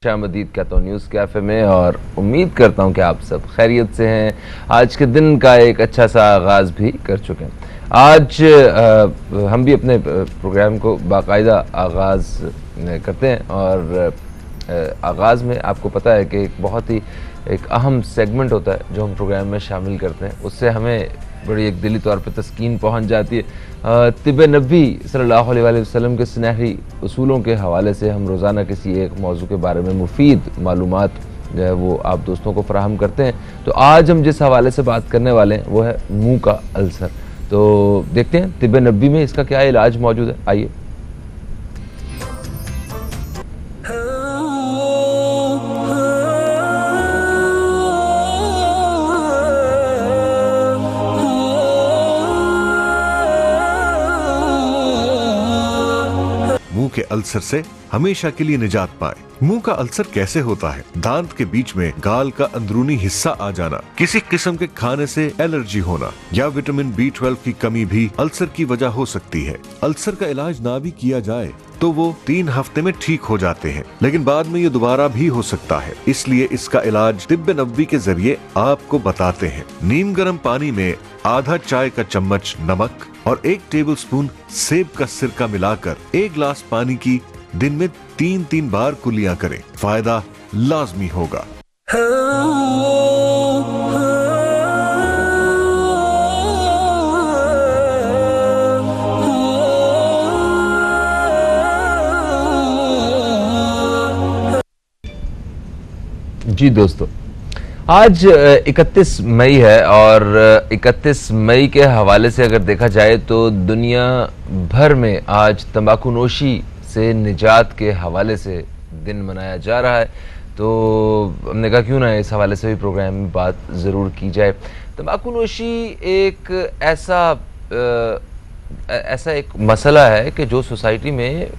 शामदीद कहता हूँ news cafe में और उम्मीद करता हूँ कि आप सब खैरियत से हैं। आज के दिन का एक अच्छा सा आगाज़ भी कर चुके हैं। आज हम भी अपने प्रोग्राम को बाकायदा आगाज़ करते हैं और आगाज़ में आपको पता है कि एक बहुत ही एक अहम सेगमेंट होता है जो हम प्रोग्राम में शामिल करते हैं, उससे हमें बड़ी एक दिली तौर पे तस्कीन पहुंच जाती है। तिब नबी सल्लल्लाहु अलैहि वसल्लम के सुनहरी उसूलों के हवाले से हम रोज़ाना किसी एक मौजू के बारे में मुफीद मालूमात जो है वो आप दोस्तों को फराहम करते हैं। तो आज हम जिस हवाले से बात करने वाले हैं वो है मुंह का अल्सर। तो देखते हैं तिब नबी में इसका क्या इलाज मौजूद है। आइए। मुंह के अल्सर से हमेशा के लिए निजात पाए। मुंह का अल्सर कैसे होता है? दांत के बीच में गाल का अंदरूनी हिस्सा आ जाना, किसी किस्म के खाने से एलर्जी होना या विटामिन B12 की कमी भी अल्सर की वजह हो सकती है। अल्सर का इलाज ना भी किया जाए तो वो 3 हफ्ते में ठीक हो जाते हैं, लेकिन बाद में ये दोबारा भी हो सकता है। इसलिए इसका इलाज तिब्ब नबवी के जरिए आपको बताते हैं। नीम गर्म पानी में आधा चाय का चम्मच नमक और 1 टेबलस्पून सेब का सिरका मिलाकर 1 गिलास पानी की दिन में 3-3 बार कुलियां करें। फायदा लाजमी होगा। जी दोस्तों, आज 31 मई है और 31 मई के हवाले से अगर देखा जाए तो दुनिया भर में आज तंबाकू नोशी से निजात के हवाले से दिन मनाया जा रहा है। तो हमने कहा क्यों ना इस हवाले से भी प्रोग्राम में बात ज़रूर की जाए। तंबाकू नोशी एक ऐसा एक मसला है कि जो सोसाइटी में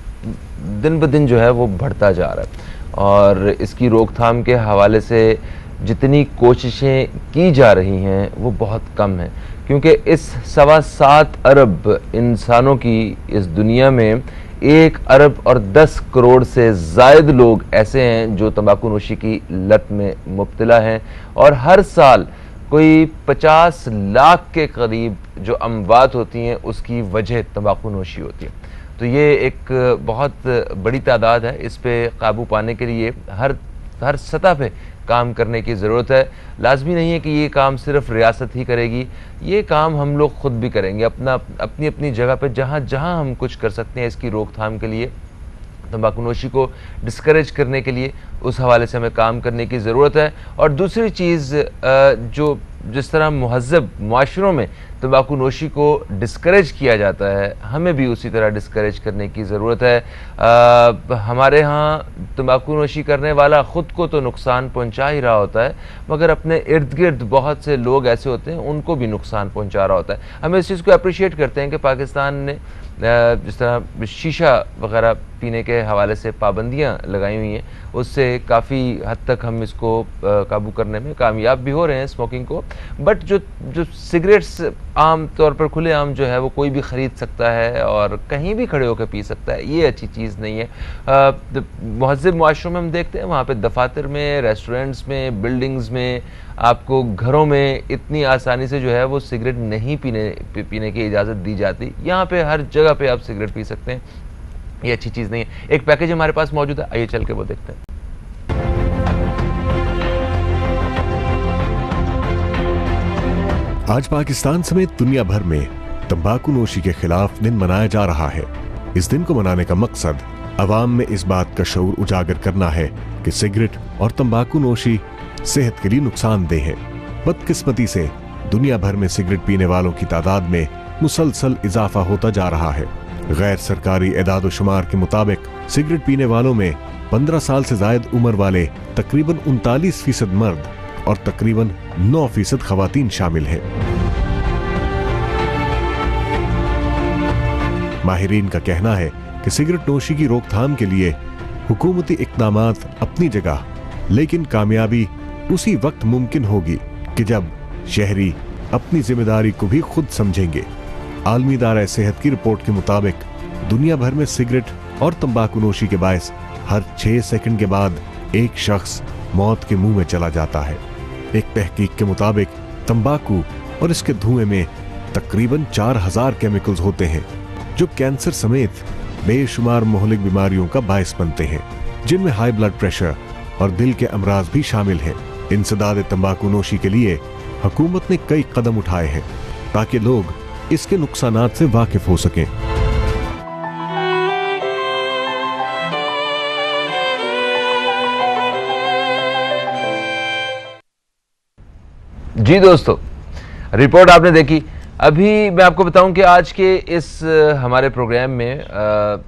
दिन ब दिन जो है वो बढ़ता जा रहा है और इसकी रोकथाम के हवाले से जितनी कोशिशें की जा रही हैं वो बहुत कम हैं, क्योंकि इस 7.25 अरब इंसानों की इस दुनिया में 1 अरब और 10 करोड़ से ज़ायद लोग ऐसे हैं जो तंबाकू नोशी की लत में मुब्तला हैं और हर साल कोई 50 लाख के करीब जो अमवात होती हैं उसकी वजह तंबाकू नोशी होती है। तो ये एक बहुत बड़ी तादाद है। इस पे काबू पाने के लिए हर सतह पे काम करने की ज़रूरत है। लाजमी नहीं है कि ये काम सिर्फ रियासत ही करेगी, ये काम हम लोग ख़ुद भी करेंगे अपनी अपनी जगह पे जहाँ जहाँ हम कुछ कर सकते हैं इसकी रोकथाम के लिए, तंबाकू नोशी को डिस्करेज करने के लिए उस हवाले से हमें काम करने की ज़रूरत है। और दूसरी चीज़ जो जिस तरह महज़ब माशरों में तंबाकू नोशी को डिस्करेज किया जाता है, हमें भी उसी तरह डिस्करेज करने की ज़रूरत है। हमारे यहाँ तंबाकू नोशी करने वाला ख़ुद को तो नुकसान पहुँचा ही रहा होता है, मगर अपने इर्द गिर्द बहुत से लोग ऐसे होते हैं उनको भी नुकसान पहुँचा रहा होता है। हम इस चीज़ को अप्रिशिएट करते हैं कि पाकिस्तान ने जिस तरह शीशा वगैरह पीने के हवाले से पाबंदियाँ लगाई हुई हैं, उससे काफ़ी हद तक हम इसको काबू करने में कामयाब भी हो रहे हैं स्मोकिंग को। बट जो सिगरेट्स आम तौर पर खुले आम जो है वो कोई भी ख़रीद सकता है और कहीं भी खड़े होकर पी सकता है, ये अच्छी चीज़ नहीं है। महज़ब मुआशरों में हम देखते हैं वहाँ पे दफातर में, रेस्टोरेंट्स में, बिल्डिंग्स में, आपको घरों में इतनी आसानी से जो है वो सिगरेट नहीं पीने की इजाज़त दी जाती। यहाँ पे हर जगह पे आप सिगरेट पी सकते हैं, ये अच्छी चीज़ नहीं है। एक पैकेज हमारे पास मौजूद है, आइए चल के वो देखते हैं। आज पाकिस्तान समेत दुनिया भर में तंबाकू नोशी के खिलाफ दिन मनाया जा रहा है। इस दिन को मनाने का मकसद अवाम में इस बात का शऊर उजागर करना है कि सिगरेट और तंबाकू नोशी सेहत के लिए नुकसानदेह है। बदकिस्मती से दुनिया भर में सिगरेट पीने वालों की तादाद में मुसलसल इजाफा होता जा रहा है। गैर सरकारी एदाद शुमार के मुताबिक सिगरेट पीने वालों में 15 साल से जायद उम्र वाले तकरीबन 39% मर्द और तकरीबन 9% खवातीन शामिल हैं। माहिरीन का कहना है कि सिगरेट नोशी की रोकथाम के लिए हुकूमती इक़दामात अपनी जगह, लेकिन कामयाबी उसी वक्त मुमकिन होगी कि जब शहरी अपनी जिम्मेदारी को भी खुद समझेंगे। आलमी इदारा सेहत की रिपोर्ट के मुताबिक दुनिया भर में सिगरेट और तंबाकू नोशी के बायस हर 6 सेकंड के बाद एक शख्स मौत के मुंह में चला जाता है। एक तहकीक के मुताबिक तंबाकू और इसके धुएं में तकरीबन 4000 केमिकल्स होते हैं जो कैंसर समेत बेशुमार मोहलिक बीमारियों का बायस बनते हैं, जिनमें हाई ब्लड प्रेशर और दिल के अमराज भी शामिल हैं। इंसदाद तंबाकू नोशी के लिए हुकूमत ने कई कदम उठाए हैं ताकि लोग इसके नुकसानात से वाकिफ हो सकें। जी दोस्तों, रिपोर्ट आपने देखी। अभी मैं आपको बताऊं कि आज के इस हमारे प्रोग्राम में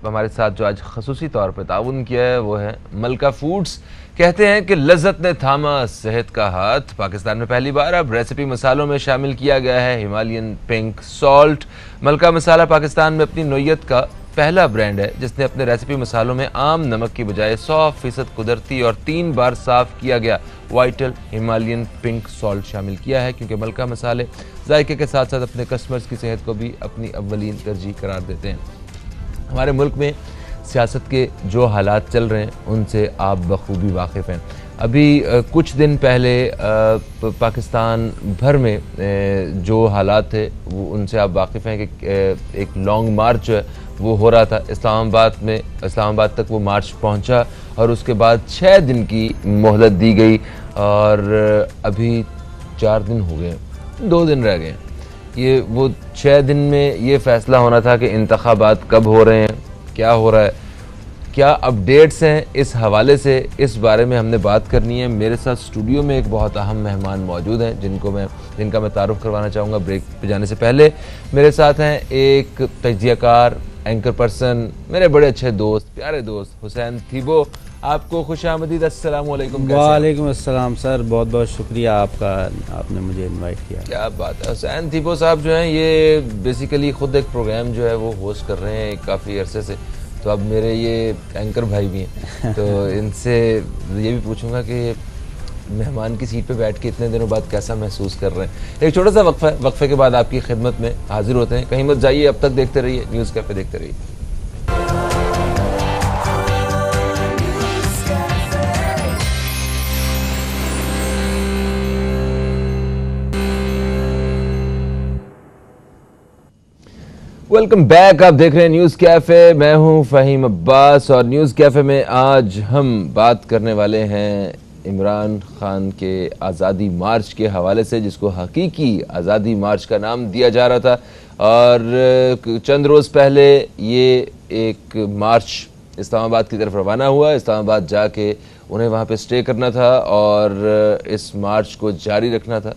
हमारे साथ जो आज खसूसी तौर पर ताउन किया है वो है मलका फूड्स। कहते हैं कि लज्जत ने थामा सेहत का हाथ। पाकिस्तान में पहली बार अब रेसिपी मसालों में शामिल किया गया है हिमालयन पिंक सॉल्ट। मलका मसाला पाकिस्तान में अपनी नोयत का पहला ब्रांड है जिसने अपने रेसिपी मसालों में आम नमक की बजाय 100% कुदरती और 3 बार साफ किया गया वाइटल हिमालयन पिंक सॉल्ट शामिल किया है, क्योंकि मलका मसाले जायके के साथ साथ अपने कस्टमर्स की सेहत को भी अपनी अव्वलीन तरजीह करार देते हैं। हमारे मुल्क में सियासत के जो हालात चल रहे हैं उनसे आप बखूबी वाकिफ़ हैं। अभी कुछ दिन पहले पाकिस्तान भर में जो हालात थे वो उनसे आप वाकिफ़ हैं कि एक लॉन्ग मार्च जो है वो हो रहा था इस्लामाबाद में। इस्लामाबाद तक वो मार्च पहुंचा और उसके बाद 6 दिन की मोहलत दी गई और अभी 4 दिन हो गए, 2 दिन रह गए। ये वो 6 दिन में ये फ़ैसला होना था कि इंतखाबात कब हो रहे हैं, क्या हो रहा है, क्या अपडेट्स हैं। इस हवाले से इस बारे में हमने बात करनी है। मेरे साथ स्टूडियो में एक बहुत अहम मेहमान मौजूद हैं जिनका मैं तारुफ करवाना चाहूँगा ब्रेक पे जाने से पहले। मेरे साथ हैं एक तज्ज़ियाकार, एंकर पर्सन, मेरे बड़े अच्छे दोस्त, प्यारे दोस्त हुसैन थीबो। आपको खुशामदीद, अस्सलाम वालेकुम। वालेकुम अस्सलाम सर, बहुत बहुत शुक्रिया आपका, आपने मुझे इनवाइट किया। क्या बात है। हुसैन थीबो साहब जो हैं ये बेसिकली ख़ुद एक प्रोग्राम जो है वो होस्ट कर रहे हैं काफ़ी अरसे से, तो अब मेरे ये एंकर भाई भी हैं तो इनसे ये भी पूछूंगा कि मेहमान की सीट पे बैठ के इतने दिनों बाद कैसा महसूस कर रहे हैं। एक छोटा सा वक्फा है, वक्फे के बाद आपकी खिदमत में हाजिर होते हैं। कहीं मत जाइए, अब तक देखते रहिए न्यूज़ कैफे, देखते रहिए। वेलकम बैक, आप देख रहे हैं न्यूज़ कैफ़े। मैं हूं फ़हीम अब्बास और न्यूज़ कैफ़े में आज हम बात करने वाले हैं इमरान खान के आज़ादी मार्च के हवाले से, जिसको हकीकी आज़ादी मार्च का नाम दिया जा रहा था। और चंद रोज़ पहले ये एक मार्च इस्लामाबाद की तरफ रवाना हुआ। इस्लामाबाद जाके उन्हें वहाँ पे स्टे करना था और इस मार्च को जारी रखना था,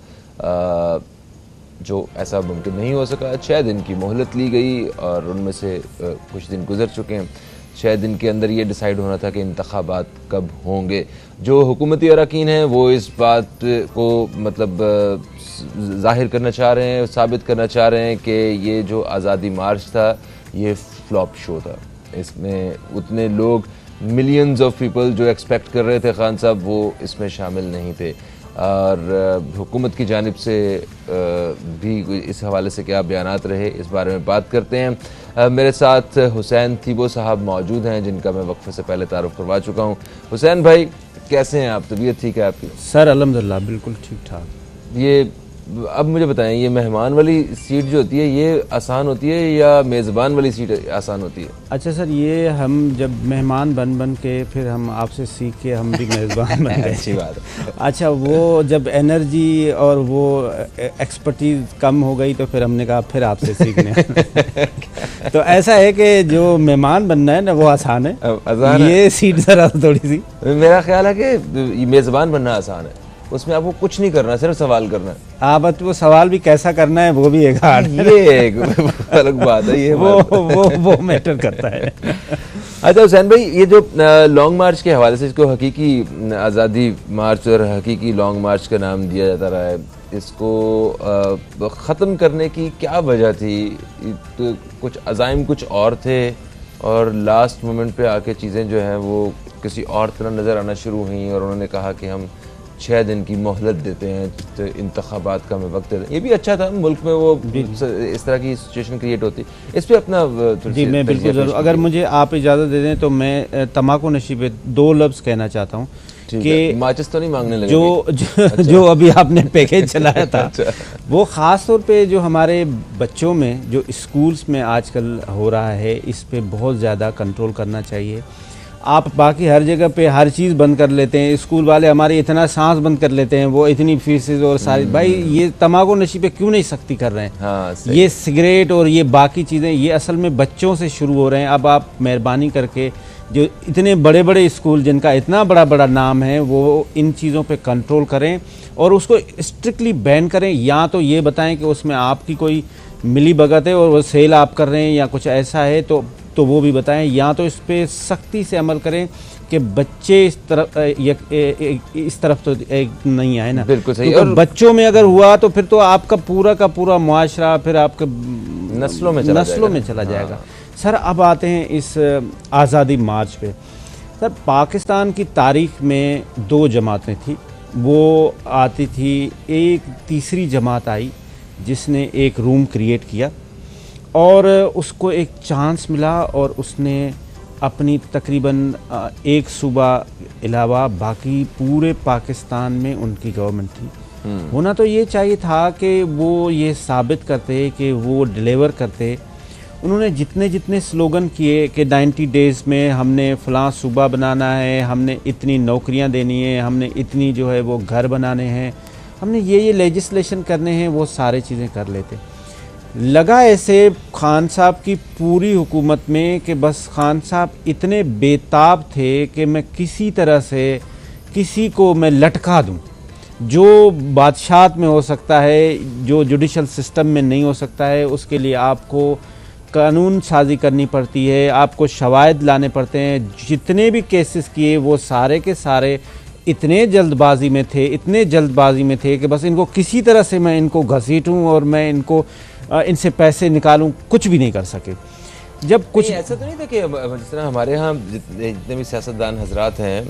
जो ऐसा मुमकिन नहीं हो सका। 6 दिन की मोहलत ली गई और उनमें से कुछ दिन गुजर चुके हैं। 6 दिन के अंदर ये डिसाइड होना था कि इंतखाबात कब होंगे। जो हुकूमती अरकान हैं वो इस बात को मतलब जाहिर करना चाह रहे हैं, साबित करना चाह रहे हैं कि ये जो आज़ादी मार्च था ये फ्लॉप शो था। इसमें उतने लोग, मिलियंस ऑफ पीपल जो एक्सपेक्ट कर रहे थे खान साहब, वो इसमें शामिल नहीं थे। और हुकूमत की जानिब से भी इस हवाले से क्या बयानात रहे, इस बारे में बात करते हैं। मेरे साथ हुसैन थीबो साहब मौजूद हैं जिनका मैं वक्फे से पहले तारुफ करवा चुका हूं। हुसैन भाई कैसे हैं आप, तबीयत ठीक है आपकी? सर अल्हम्दुलिल्लाह बिल्कुल ठीक ठाक। ये अब मुझे बताएं, ये मेहमान वाली सीट जो होती है ये आसान होती है या मेज़बान वाली सीट आसान होती है? अच्छा सर, ये हम जब मेहमान बन के फिर हम आपसे सीख के हम भी मेज़बान बन गए। अच्छी बात है। अच्छा, वो जब एनर्जी और वो एक्सपर्टीज कम हो गई तो फिर हमने कहा फिर आपसे सीखने तो ऐसा है कि जो मेहमान बनना है ना वो आसान है, ये सीट ज़रा थोड़ी सी। मेरा ख्याल है कि मेज़बान बनना आसान है, उसमें आपको कुछ नहीं करना, सिर्फ सवाल करना है। बट वो सवाल भी कैसा करना है वो भी एक हार्ड है, ये एक अलग बात है। ये वो मैटर करता है। अच्छा हुसैन भाई, ये जो लॉन्ग मार्च के हवाले से, इसको हकीकी आज़ादी मार्च और हकीकी लॉन्ग मार्च का नाम दिया जाता रहा है, इसको ख़त्म करने की क्या वजह थी? तो कुछ अज़ाइम कुछ और थे और लास्ट मोमेंट पे आके चीज़ें जो हैं वो किसी और तरह नज़र आना शुरू हुई और उन्होंने कहा कि हम 6 दिन की मोहलत देते हैं, तो इंतखाबात का हमें वक्त देते हैं। ये भी अच्छा था, मुल्क में वो इस तरह की सिचुएशन क्रिएट होती। इस पे अपना जी मैं बिल्कुल ज़रूर, अगर मुझे आप इजाज़त दे दें तो मैं तम्बाकू नशी पे 2 लफ्ज़ कहना चाहता हूँ कि माचिस तो नहीं मांगने लगे जो अभी आपने पैकेज चलाया था अच्छा। वो ख़ास तौर पे जो हमारे बच्चों में जो स्कूल्स में आजकल हो रहा है, इस पे बहुत ज़्यादा कंट्रोल करना चाहिए। आप बाकी हर जगह पे हर चीज़ बंद कर लेते हैं, स्कूल वाले हमारे इतना सांस बंद कर लेते हैं, वो इतनी फीसेज और सारी, भाई ये तम्बाकू नशी पे क्यों नहीं सख्ती कर रहे हैं? हाँ, ये सिगरेट और ये बाकी चीज़ें ये असल में बच्चों से शुरू हो रहे हैं। अब आप मेहरबानी करके जो इतने बड़े बड़े स्कूल जिनका इतना बड़ा बड़ा नाम है वो इन चीज़ों पे कंट्रोल करें और उसको स्ट्रिक्टली बैन करें, या तो ये बताएं कि उसमें आपकी कोई मिली भगत है और वो सेल आप कर रहे हैं या कुछ ऐसा है तो वो भी बताएं, या तो इस पे सख्ती से अमल करें कि बच्चे इस तरफ तो एक नहीं आए ना। बिल्कुल सही। और बच्चों में अगर हुआ तो फिर तो आपका पूरा का पूरा मुआशरा फिर आपके नस्लों में चला जाएगा। हाँ। सर अब आते हैं इस आज़ादी मार्च पे। सर पाकिस्तान की तारीख में 2 जमातें थी, वो आती थी, एक तीसरी जमात आई जिसने एक रूम क्रिएट किया और उसको एक चांस मिला और उसने अपनी तकरीबन एक सूबा अलावा बाकी पूरे पाकिस्तान में उनकी गवर्नमेंट थी। होना तो ये चाहिए था कि वो ये साबित करते कि वो डिलीवर करते। उन्होंने जितने स्लोगन किए कि 90 डेज़ में हमने फ़लाँ सूबा बनाना है, हमने इतनी नौकरियां देनी है, हमने इतनी जो है वो घर बनाने हैं, हमने ये लेजिस्लेशन करने हैं, वो सारी चीज़ें कर लेते। लगा ऐसे खान साहब की पूरी हुकूमत में कि बस खान साहब इतने बेताब थे कि मैं किसी तरह से किसी को मैं लटका दूं, जो बादशाहत में हो सकता है, जो जुडिशल सिस्टम में नहीं हो सकता है, उसके लिए आपको कानून साजी करनी पड़ती है, आपको शवाहिद लाने पड़ते हैं। जितने भी केसेस किए वो सारे के सारे इतने जल्दबाजी में थे कि बस इनको किसी तरह से मैं इनको घसीटूं और मैं इनसे पैसे निकालूं, कुछ भी नहीं कर सके। जब कुछ ऐसा तो नहीं था कि जिस तरह हमारे यहाँ जितने भी सियासतदान हजरात हैं,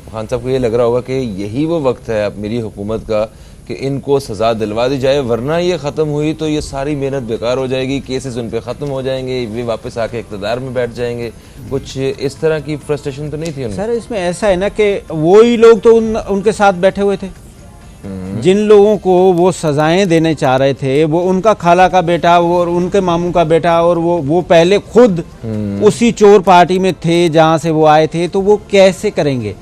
खान साहब को ये लग रहा होगा कि यही वो वक्त है अब मेरी हुकूमत का कि इनको सज़ा दिलवा दी जाए, वरना ये ख़त्म हुई तो ये सारी मेहनत बेकार हो जाएगी, केसेस उन पे ख़त्म हो जाएंगे, वे वापस आके इक़्तिदार में बैठ जाएंगे। कुछ इस तरह की फ्रस्ट्रेशन तो नहीं थी उनमें? सर इसमें ऐसा है ना कि वही लोग तो उनके साथ बैठे हुए थे जिन लोगों को वो सजाएं देने चाह रहे थे, वो उनका खाला का बेटा और उनके मामू का बेटा, और वो पहले खुद उसी चोर पार्टी में थे जहां से वो आए थे, तो वो कैसे करेंगे?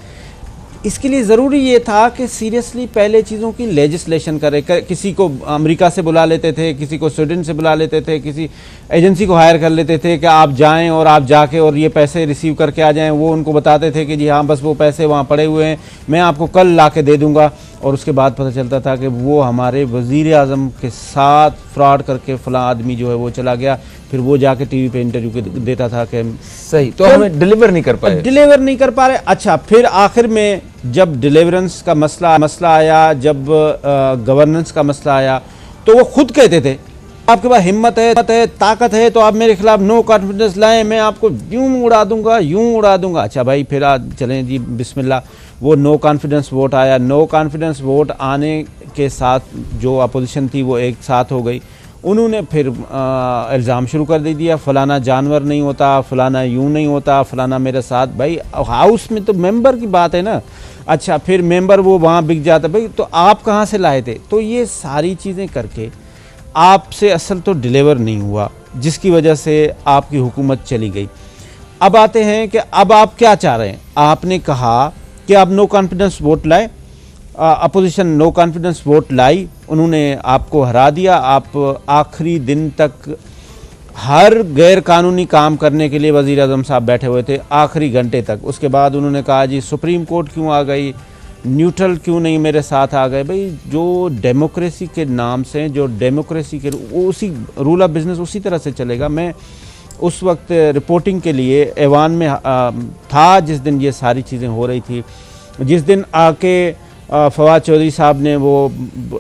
इसके लिए ज़रूरी ये था कि सीरियसली पहले चीज़ों की लेजिस्लेशन करे। किसी को अमेरिका से बुला लेते थे, किसी को स्वीडन से बुला लेते थे, किसी एजेंसी को हायर कर लेते थे कि आप जाएं और आप जाके और ये पैसे रिसीव करके आ जाएं। वो उनको बताते थे कि जी हाँ बस वो पैसे वहाँ पड़े हुए हैं, मैं आपको कल ला के दे दूँगा। और उसके बाद पता चलता था कि वो हमारे वज़ीर आज़म के साथ फ्रॉड करके फ़लाँ आदमी जो है वो चला गया, फिर वो जाके टीवी पे इंटरव्यू देता था कि सही, तो हमें डिलीवर नहीं कर पा रहे। अच्छा, फिर आखिर में जब डिलीवरेंस का मसला आया, जब गवर्नेंस का मसला आया, तो वो खुद कहते थे आपके पास हिम्मत है, ताकत है, तो आप मेरे खिलाफ नो कॉन्फिडेंस लाएं, मैं आपको यूं उड़ा दूंगा। अच्छा भाई, फिर आज चलें जी बिस्मिल्लाह। वो नो कॉन्फिडेंस वोट आया। नो कॉन्फिडेंस वोट आने के साथ जो अपोजिशन थी वो एक साथ हो गई। उन्होंने फिर इल्ज़ाम शुरू कर दे दिया, फलाना जानवर नहीं होता, फलाना यूं नहीं होता, फलाना मेरे साथ। भाई हाउस में तो मेंबर की बात है ना। अच्छा, फिर मेंबर वो वहाँ बिक जाता, भाई तो आप कहाँ से लाए थे? तो ये सारी चीज़ें करके आपसे असल तो डिलीवर नहीं हुआ, जिसकी वजह से आपकी हुकूमत चली गई। अब आते हैं कि अब आप क्या चाह रहे हैं। आपने कहा कि आप नो कॉन्फिडेंस वोट लाए, अपोजिशन नो कॉन्फिडेंस वोट लाई, उन्होंने आपको हरा दिया। आप आखिरी दिन तक हर गैर कानूनी काम करने के लिए वज़ीर आज़म साहब बैठे हुए थे, आखिरी घंटे तक। उसके बाद उन्होंने कहा जी सुप्रीम कोर्ट क्यों आ गई, न्यूट्रल क्यों नहीं मेरे साथ आ गए। भाई जो डेमोक्रेसी के नाम से, जो डेमोक्रेसी के उसी रूल ऑफ बिज़नेस उसी तरह से चलेगा। मैं उस वक्त रिपोर्टिंग के लिए ऐवान में था जिस दिन ये सारी चीज़ें हो रही थी। जिस दिन आके फवाद चौधरी साहब ने वो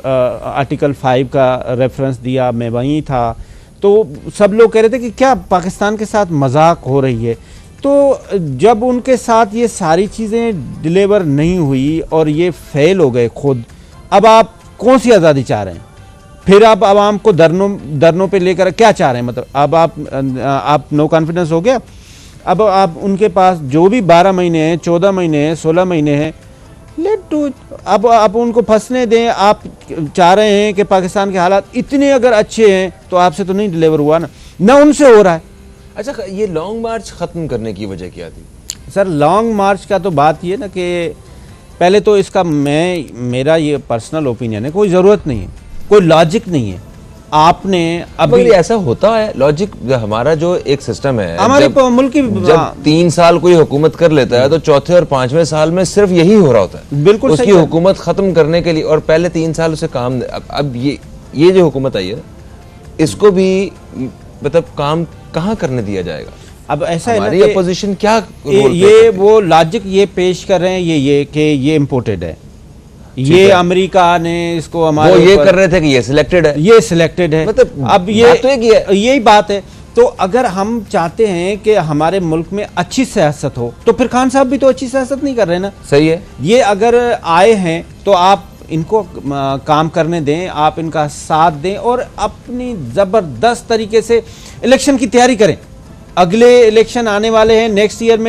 आर्टिकल 5 का रेफरेंस दिया, मैं वहीं था। तो सब लोग कह रहे थे कि क्या पाकिस्तान के साथ मजाक हो रही है। तो जब उनके साथ ये सारी चीज़ें डिलीवर नहीं हुई और ये फेल हो गए खुद, अब आप कौन सी आज़ादी चाह रहे हैं? फिर आप आवाम को धरनों पे लेकर क्या चाह रहे हैं? मतलब अब आप नो कॉन्फिडेंस हो गया। अब आप उनके पास जो भी 12 महीने हैं, 14 महीने हैं, 16 महीने हैं, लेट डू इट। अब आप उनको फंसने दें। आप चाह रहे हैं कि पाकिस्तान के हालात इतने अगर अच्छे हैं तो आपसे तो नहीं डिलीवर हुआ ना उनसे हो रहा है। अच्छा, ये लॉन्ग मार्च ख़त्म करने की वजह क्या थी? सर लॉन्ग मार्च का तो बात ये ना कि पहले तो इसका मेरा ये पर्सनल ओपिनियन है, कोई ज़रूरत नहीं है, कोई लॉजिक नहीं है। आपने अभी ऐसा होता है लॉजिक, हमारा जो एक सिस्टम है हमारे मुल्क की, जब 3 साल कोई हुकूमत कर लेता है तो चौथे और 5वें साल में सिर्फ यही हो रहा होता है। बिल्कुल उसकी हुकूमत खत्म करने के लिए, और पहले 3 साल उसे काम, अब ये जो हुकूमत आई है इसको भी मतलब काम कहाँ करने दिया जाएगा? अब ऐसा है ना हमारी अपोजिशन क्या ये वो लॉजिक ये पेश कर रहे हैं ये कि ये इम्पोर्टेड है, ये अमेरिका ने इसको हमारे वो ये कर रहे थे कि ये सिलेक्टेड है, ये सिलेक्टेड है। मतलब अब ये तो यही बात है। तो अगर हम चाहते हैं कि हमारे मुल्क में अच्छी सियासत हो तो फिर खान साहब भी तो अच्छी सियासत नहीं कर रहे ना। सही है। ये अगर आए हैं तो आप इनको काम करने दें, आप इनका साथ दें और अपनी ज़बरदस्त तरीके से इलेक्शन की तैयारी करें। अगले इलेक्शन आने वाले हैं नेक्स्ट ईयर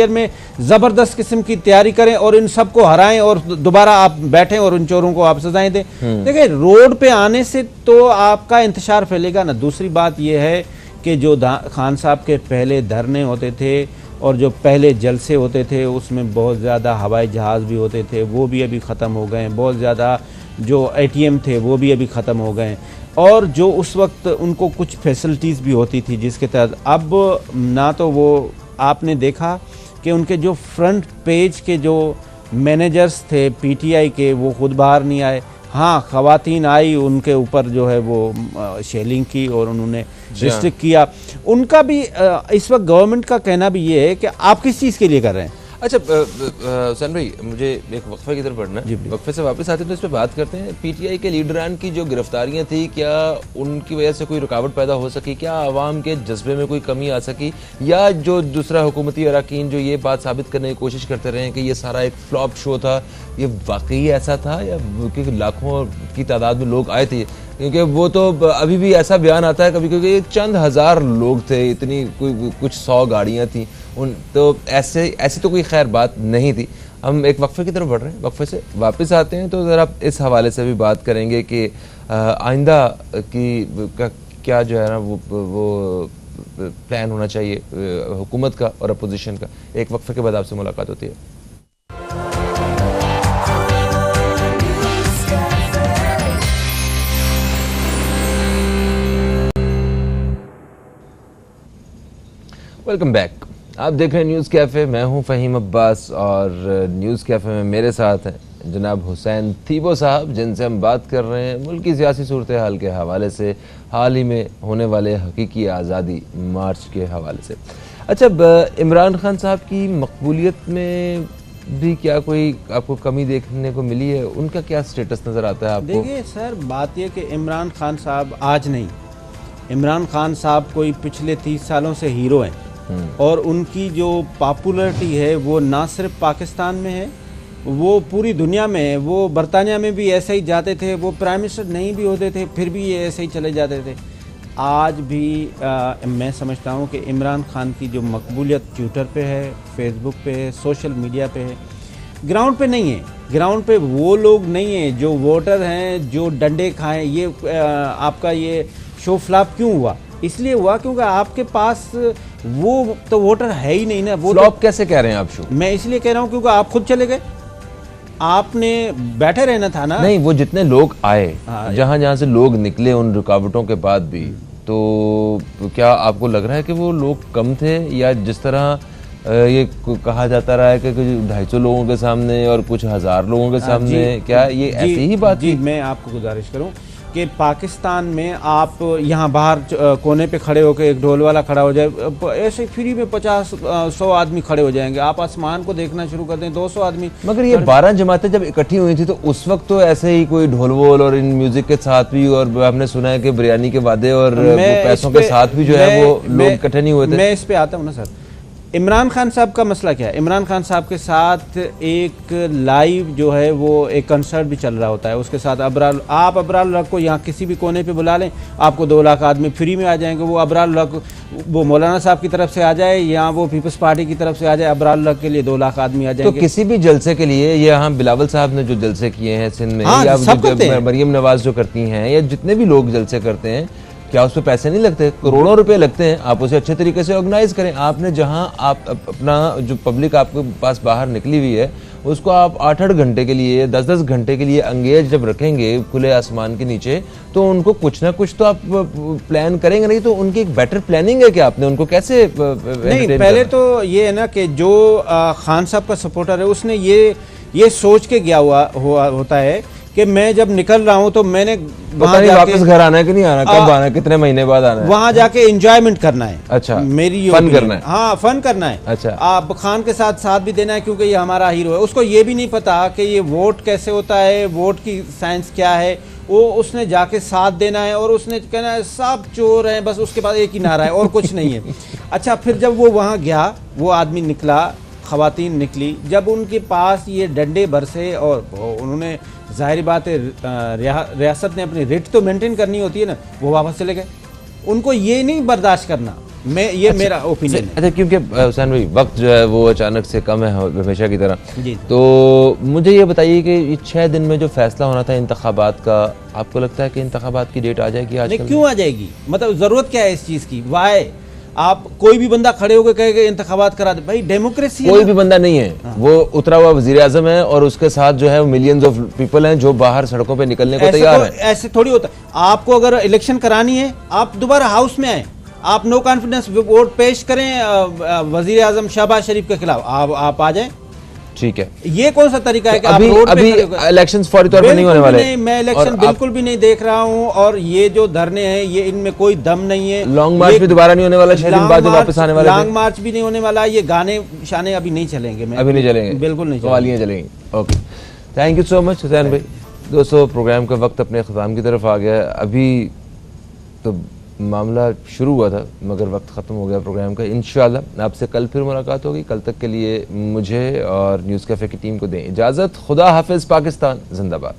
में ज़बरदस्त किस्म की तैयारी करें और इन सबको हराएं और दोबारा आप बैठें और उन चोरों को आप सजाएं दें। देखिए रोड पे आने से तो आपका इंतशार फैलेगा ना। दूसरी बात यह है कि जो खान साहब के पहले धरने होते थे और जो पहले जलसे होते थे उसमें बहुत ज़्यादा हवाई जहाज़ भी होते थे, वो भी अभी ख़त्म हो गए। बहुत ज़्यादा जो ATM थे वो भी अभी ख़त्म हो गए। और जो उस वक्त उनको कुछ फैसिलिटीज़ भी होती थी जिसके तहत अब ना तो वो आपने देखा कि उनके जो फ्रंट पेज के जो मैनेजर्स थे PTI के वो खुद बाहर नहीं आए। हाँ, ख़वातीन आई, उनके ऊपर जो है वो शेलिंग की और उन्होंने रिस्ट्रिक्ट किया। उनका भी इस वक्त गवर्नमेंट का कहना भी ये है कि आप किस चीज़ के लिए कर रहे हैं। अच्छा हुसैन भाई, मुझे एक वक्फे की तरफ बढ़ना है। वक्फे से वापस आते हैं तो इस पर बात करते हैं। PTI के लीडरान की जो गिरफ्तारियां थी, क्या उनकी वजह से कोई रुकावट पैदा हो सकी? क्या आवाम के जज्बे में कोई कमी आ सकी? या जो दूसरा हुकूमती अरकान जो ये बात साबित करने की कोशिश करते रहे कि ये सारा एक फ्लॉप शो था, ये वाकई ऐसा था? या क्योंकि लाखों की तादाद में लोग आए थे, क्योंकि वो तो अभी भी ऐसा बयान आता है कभी, क्योंकि चंद हज़ार लोग थे, इतनी कुछ 100 गाड़ियाँ थी उन, तो ऐसी तो कोई खैर बात नहीं थी। हम एक वक्फे की तरफ बढ़ रहे हैं, वक्फे से वापस आते हैं तो ज़रा इस हवाले से भी बात करेंगे कि आइंदा की क्या जो है ना वो प्लान होना चाहिए हुकूमत का और अपोजिशन का। एक वक्फे के बाद आपसे मुलाकात होती है। Welcome back. आप देख रहे हैं न्यूज़ कैफ़े। मैं हूं फ़हीम अब्बास और न्यूज़ कैफ़े में मेरे साथ हैं जनाब हुसैन थीबो साहब, जिनसे हम बात कर रहे हैं मुल्क की सियासी सूरत हाल के हवाले से, हाल ही में होने वाले हकीकी आज़ादी मार्च के हवाले से। अच्छा, इमरान खान साहब की मकबूलियत में भी क्या कोई आपको कमी देखने को मिली है? उनका क्या स्टेटस नज़र आता है आपको? देखिए सर, बात यह कि इमरान खान साहब आज नहीं, इमरान खान साहब कोई पिछले 30 सालों से हीरो हैं और उनकी जो पॉपुलरिटी है वो ना सिर्फ पाकिस्तान में है, वो पूरी दुनिया में है। वो बरतानिया में भी ऐसे ही जाते थे, वो प्राइम मिनिस्टर नहीं भी होते थे फिर भी ये ऐसे ही चले जाते थे। आज भी मैं समझता हूँ कि इमरान खान की जो मकबूलियत ट्विटर पे है, फेसबुक पे है, सोशल मीडिया पे है, ग्राउंड पे नहीं है। ग्राउंड पे वो लोग नहीं हैं जो वोटर हैं जो डंडे खाएं। ये आपका ये शो फ्लॉप क्यों हुआ? इसलिए हुआ क्योंकि आपके पास वो तो वोटर है ही नहीं ना। वो फ्लॉप कैसे कह रहे हैं आप शो? मैं इसलिए कह रहा हूँ क्योंकि आप खुद चले गए, आपने बैठे रहना था ना। नहीं, वो जितने लोग आए, जहाँ जहाँ से लोग निकले उन रुकावटों के बाद भी, तो क्या आपको लग रहा है कि वो लोग कम थे? या जिस तरह ये कहा जाता रहा है कि 250 लोगों के सामने और कुछ हज़ार लोगों के सामने, क्या ये ऐसी ही बात? जी, मैं आपको गुजारिश करूं कि पाकिस्तान में आप यहाँ बाहर कोने पे खड़े होकर एक ढोल वाला खड़ा हो जाए, ऐसे फ्री में 50-100 आदमी खड़े हो जाएंगे। आप आसमान को देखना शुरू कर दें, 200 आदमी। मगर ये 12 जमातें जब इकट्ठी हुई थी तो उस वक्त तो ऐसे ही कोई ढोल वोल और इन म्यूजिक के साथ भी, और हमने सुना है कि बिरयानी के वादे और पैसों के साथ भी जो है वो लोग इकट्ठे नहीं हुए थे। मैं इस पे आता हूँ ना सर। इमरान खान साहब का मसला क्या है? इमरान खान साहब के साथ एक लाइव जो है वो एक कंसर्ट भी चल रहा होता है, उसके साथ आप अबरार लक को यहाँ किसी भी कोने पे बुला लें, आपको 2 लाख आदमी फ्री में आ जाएंगे। वो अबरार लक वो मौलाना साहब की तरफ से आ जाए या वो पीपल्स पार्टी की तरफ से आ जाए, अबरार लक के लिए 2 लाख आदमी आ जाएंगे। तो किसी भी जलसे के लिए, ये यहाँ बिलावल साहब ने जो जलसे किए हैं सिंध में, हाँ, या मरियम नवाज जो करती हैं, या जितने भी लोग जलसे करते हैं, क्या उस पर पैसे नहीं लगते? करोड़ों रुपए लगते हैं। आप उसे अच्छे तरीके से ऑर्गेनाइज करें। आपने जहां आप अपना जो पब्लिक आपके पास बाहर निकली हुई है, उसको आप 8-8 घंटे के लिए, 10-10 घंटे के लिए एंगेज जब रखेंगे खुले आसमान के नीचे, तो उनको कुछ ना कुछ तो आप प्लान करेंगे। नहीं तो उनकी एक बेटर प्लानिंग है कि आपने उनको कैसे नहीं, पहले तो ये है ना कि जो खान साहब का सपोर्टर है उसने ये सोच के गया होता है कि मैं जब निकल रहा हूं तो मैंने वहां जाके वापस घर आना है कि नहीं आना, कब आना है, कितने महीने बाद आना है, वहां जाके एंजॉयमेंट करना है। अच्छा, मेरी फन करना है। हाँ, फन करना है। अच्छा, आप खान के साथ भी देना है क्योंकि ये हमारा हीरो है। उसको ये भी नहीं पता कि ये वोट कैसे होता है, वोट की साइंस क्या है। वो उसने जाके साथ देना है और उसने कहना है सब चोर हैं, बस उसके पास एक ही नारा है और कुछ नहीं है। अच्छा, फिर जब वो वहाँ गया, वो आदमी निकला, खवातीन निकली, जब उनके पास ये डंडे बरसे और उन्होंने, जाहिर बात है रियासत ने अपनी रेट तो मेंटेन करनी होती है ना, वो वापस चले गए। उनको ये नहीं बर्दाश्त करना। ये अच्छा, मेरा ओपिनियन है। अच्छा, क्योंकि हुसैन भाई वक्त जो है वो अचानक से कम है हमेशा की तरह जी। तो मुझे ये बताइए कि ये 6 दिन में जो फैसला होना था इंतखाबात का, आपको लगता है कि इंतखाबात की डेट आ जाएगी आज? नहीं, क्यों आ जाएगी? मतलब जरूरत क्या है इस चीज की? वाई आप कोई भी बंदा खड़े होकर कहेगा इंतखाबात करा दे, भाई डेमोक्रेसी कोई भी बंदा नहीं है। हाँ। वो उतरा हुआ वजीर आजम है और उसके साथ जो है मिलियंस ऑफ पीपल हैं जो बाहर सड़कों पे निकलने को तैयार हैं। ऐसे थोड़ी होता। आपको अगर इलेक्शन करानी है, आप दोबारा हाउस में आए, आप नो कॉन्फिडेंस वोट पेश करें वजीर आजम शहबाज शरीफ के खिलाफ, आप आ जाए। ठीक है, ये कौन सा तरीका है कि अभी आप अभी इलेक्शंस फौरी तौर पर नहीं होने वाले? नहीं, मैं इलेक्शन बिल्कुल भी नहीं देख रहा हूं। और ये जो धरने हैं, ये इनमें कोई दम नहीं है। लॉन्ग मार्च भी दोबारा नहीं होने वाला, 6 दिन बाद जो वापस आने वाले लॉन्ग मार्च भी नहीं होने वाला। ये गाने शाने अभी नहीं चलेंगे, अभी नहीं चलेंगे, बिल्कुल नहीं, कवालियां चलेंगी। Okay, thank you so much Hussain भाई। दोस्तों, प्रोग्राम का वक्त अपने ख़त्म की तरफ आ गया। अभी तो मामला शुरू हुआ था मगर वक्त ख़त्म हो गया प्रोग्राम का। इंशाअल्लाह आपसे कल फिर मुलाकात होगी। कल तक के लिए मुझे और न्यूज़ कैफ़े की टीम को दें इजाज़त। खुदा हाफिज़। पाकिस्तान जिंदाबाद।